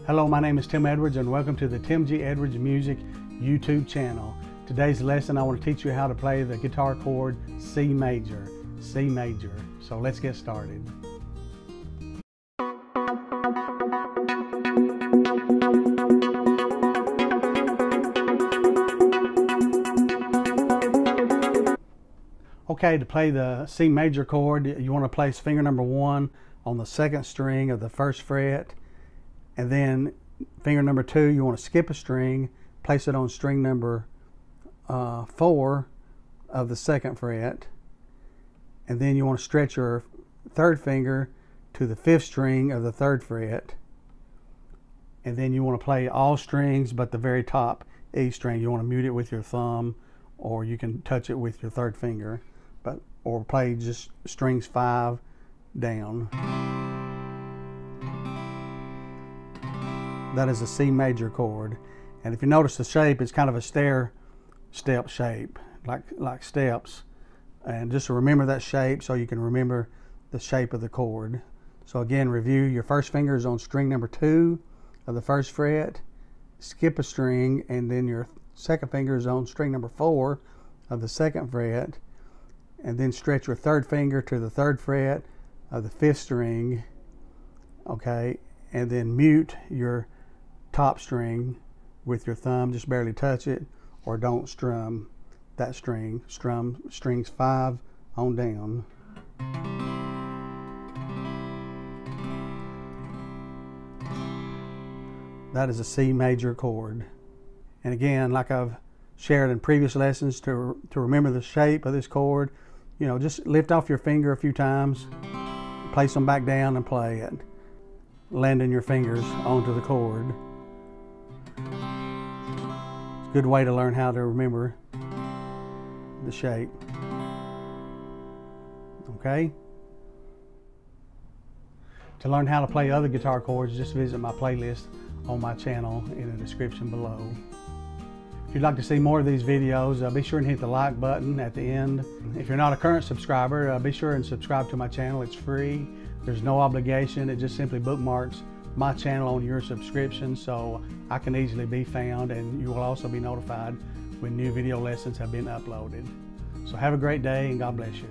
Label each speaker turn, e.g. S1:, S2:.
S1: Hello, my name is Tim Edwards and welcome to the Tim G. Edwards Music YouTube channel. Today's lesson I want to teach you how to play the guitar chord C major. C major. So let's get started. Okay, to play the C major chord, you want to place finger number 1 on the 2nd string of the 1st fret, and then finger number 2, you want to skip a string, place it on string number 4 of the 2nd fret, and then you want to stretch your 3rd finger to the 5th string of the 3rd fret, and then you want to play all strings but the very top E string. You want to mute it with your thumb, or you can touch it with your 3rd finger, or play just strings 5 down. That is a C major chord. And if you notice the shape, it's kind of a stair step shape, like steps. And just remember that shape so you can remember the shape of the chord. So again, review: your 1st finger is on string number 2 of the 1st fret, skip a string, and then your 2nd finger is on string number 4 of the 2nd fret, and then stretch your 3rd finger to the 3rd fret of the 5th string, okay, and then mute your top string with your thumb, just barely touch it, or don't strum that string. Strum strings 5 on down. That is a C major chord. And again, like I've shared in previous lessons, to remember the shape of this chord, you know, just lift off your finger a few times, place them back down and play it, landing your fingers onto the chord. It's a good way to learn how to remember the shape. Okay? To learn how to play other guitar chords, just visit my playlist on my channel in the description below. If you'd like to see more of these videos, be sure and hit the like button at the end. If you're not a current subscriber, be sure and subscribe to my channel. It's free. There's no obligation. It just simply bookmarks my channel on your subscription, so I can easily be found, and you will also be notified when new video lessons have been uploaded. So have a great day, and God bless you.